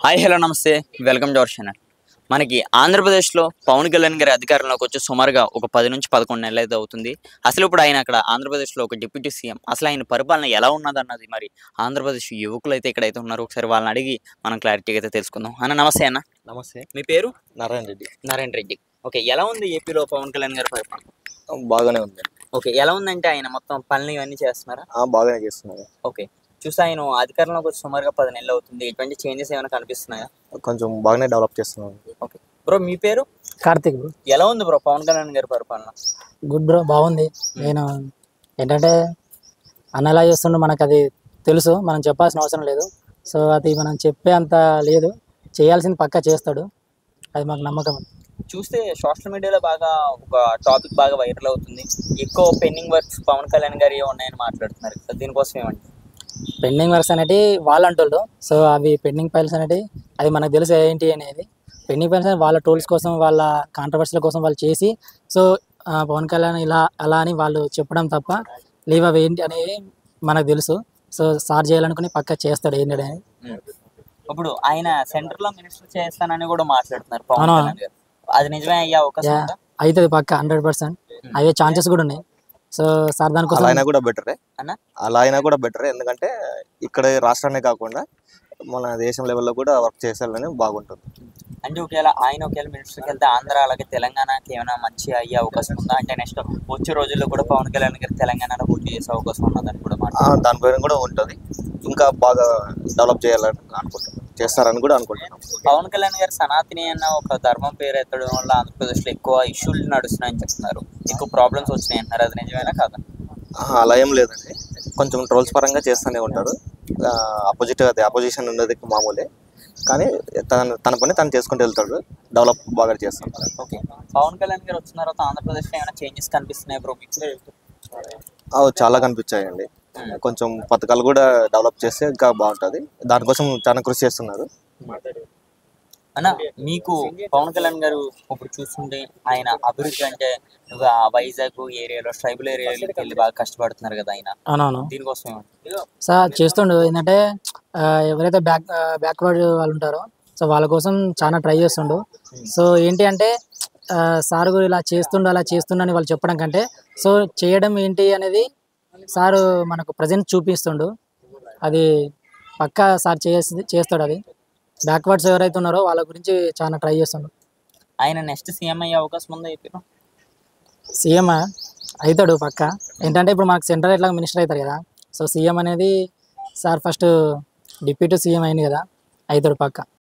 Hi hello నమస్తే welcome to our channel. మనకి ఆంధ్రప్రదేశ్లో పవన్ కళ్యాణ్ గారి అధికారంలోకి వచ్చి సుమారుగా ఒక 10 నుంచి 11 నెలలు అయితే అవుతుంది. అసలు ఇప్పుడు ఆయన అక్కడ ఆంధ్రప్రదేశ్లో ఒక డిప్యూటీ సీఎం. అసలు ఆయన పరిపాలన ఎలా ఉన్నదన్నది మరి ఆంధ్రప్రదేశ్ యువకులు అయితే ఇక్కడైతే ఉన్నారో ఒకసారి వాళ్ళని అడిగి మనం క్లారిటీగా అయితే తెలుసుకుందాం. అన్న నమస్తే అన్న. నమస్తే. మీ పేరు? నారాయణ రెడ్డి. నారాయణ రెడ్డి. ఓకే, ఎలా ఉంది ఏపీలో పవన్ కళ్యాణ్ గారి పరిపాలన? బాగానే ఉంది. ఓకే, ఎలా ఉందంటే ఆయన మొత్తం పనులు ఇవన్నీ చేస్తున్నారా? బాగానే చేస్తున్నారు. ఓకే, చూస్తే ఆయన అధికారంలోకి వచ్చి సుమారుగా 10 నెలలు అవుతుంది. ఎటువంటి చేంజెస్ ఏమైనా కనిపిస్తున్నాయా? కొంచెం బాగానే డెవలప్ చేస్తున్నారు. ఓకే బ్రో, మీ పేరు? కార్తిక్ బ్రో. ఎలా ఉంది బ్రో పవన్ కళ్యాణ్ గారి పరిపాలన? గుడ్ బ్రో, బాగుంది. నేను ఏంటంటే అన్న ఎలా చేస్తుండో మనకు అది తెలుసు, మనం చెప్పాల్సిన అవసరం లేదు. సో అది మనం చెప్పే అంత లేదు, చేయాల్సింది పక్కా చేస్తాడు, అది మాకు నమ్మకం. చూస్తే సోషల్ మీడియాలో బాగా ఒక టాపిక్ బాగా వైరల్ అవుతుంది. ఎక్కువ పెండింగ్ వర్క్స్ పవన్ కళ్యాణ్ గారి ఉన్నాయని మాట్లాడుతున్నారు కదా, దీనికోసం ఏమండి? పెండింగ్ వర్క్స్ అనేవి వాళ్ళు అంటుండ్రు. సో అవి పెండింగ్ ఫైల్స్ అనేవి అది మనకు తెలుసు ఏంటి అనేది. పెండింగ్ ఫైల్స్ వాళ్ళ టూల్స్ కోసం, వాళ్ళ కాంట్రవర్సీల కోసం వాళ్ళు చేసి, సో పవన్ కళ్యాణ్ ఇలా అలా అని వాళ్ళు చెప్పడం తప్ప లీవ్ అవి ఏంటి అనేది మనకు తెలుసు. సో సార్ చేయాలనుకుని పక్కా చేస్తాడు ఏంటి అనేది. ఇప్పుడు ఆయన సెంటర్ లో మినిస్టర్ చేస్తానని కూడా మాట్లాడుతున్నారు పవన్ కళ్యాణ్ గారు. అది నిజమే అయ్యే అవకాశం ఉందా? అవుతుంది పక్కా, 100%. అయ్యే ఛాన్సెస్ కూడా ఉన్నాయి. సో సార్ దానికోసం అలా అయినా కూడా బెటరే అన్న, అలా అయినా కూడా బెటరే ఎందుకంటే ఇక్కడ రాష్ట్రాన్ని కాకుండా మన దేశం లెవెల్లో కూడా వర్క్ చేసేయాలని బాగుంటుంది. అంటే ఒకవేళ మినిస్టర్కి వెళ్తే ఆంధ్ర అలాగే తెలంగాణకి ఏమైనా మంచి అయ్యే అవకాశం ఉందా? అంటే నెక్స్ట్ వచ్చే రోజుల్లో కూడా పవన్ కళ్యాణ్ గారు తెలంగాణలో పోటీ చేసే అవకాశం ఉన్నదని కూడా దానిపైన కూడా ఉంటుంది. ఇంకా బాగా డెవలప్ చేయాలని అనుకుంటున్నాం, చేస్తారని కూడా అనుకుంటున్నాం. పవన్ కళ్యాణ్ గారు సనాతని అన్న ఒక ధర్మం పేరు ఎత్తడం వల్ల ఆంధ్రప్రదేశ్లో ఎక్కువ ఇష్యూలు నడుస్తున్నాయని చెప్తున్నారు, ఎక్కువ ప్రాబ్లమ్స్ వచ్చినాయి అంటున్నారు. అది నిజమేనా కాదా? అలా ఏం లేదండి, కొంచెం ట్రోల్స్ పరంగా చేస్తూనే ఉంటారు. అపోజిషన్ ఉన్నది మామూలే, కానీ తన పని తను చేసుకుంటూ వెళ్తాడు, డెవలప్ బాగా చేస్తాడు. ఓకే, పవన్ కళ్యాణ్ గారు వచ్చిన తర్వాత ఆంధ్రప్రదేశ్లో ఏమైనా చేంజెస్ కనిపిస్తున్నాయి బ్రో మీకు? చాలా కనిపించాయండి. కొంచెం పథకాలు కూడా డెవలప్ చేస్తే ఇంకా బాగుంటుంది, దానికోసం చాలా కృషి చేస్తున్నారు. అన్న, మీకు పవన్ కళ్యాణ్ గారు ఇప్పుడు చూస్తుంటే ఆయన అభివృద్ధి అంటే వైజాగ్ ఏరియాలో ట్రైబల్ ఏరియాలోకి వెళ్ళి బాగా కష్టపడుతున్నారు కదా ఆయన, అవునవును దీనికోసం సార్ చేస్తుండు. ఏంటంటే ఎవరైతే బ్యాక్వర్డ్ వాళ్ళు ఉంటారో సో వాళ్ళ కోసం చాలా ట్రై చేస్తుండు. సో ఏంటి అంటే సార్ ఇలా చేస్తుండు అని వాళ్ళు చెప్పడం కంటే సో చేయడం ఏంటి అనేది సారు మనకు ప్రజెంట్ చూపిస్తుండు. అది పక్కా సార్ చేస్తాడు. అది బ్యాక్వర్డ్స్ ఎవరైతే ఉన్నారో వాళ్ళ గురించి చాలా ట్రై చేస్తుండు. ఆయన నెక్స్ట్ సీఎం అయ్యే అవకాశం ఉందా ఏపీలో? సీఎం అవుతాడు పక్కా. ఏంటంటే ఇప్పుడు మనకు సెంట్రల్ ఎట్లా మినిస్టర్ అవుతారు కదా, సో సీఎం అనేది సార్ ఫస్ట్ డిప్యూటీ సీఎం అయింది కదా, అవుతాడు పక్కా.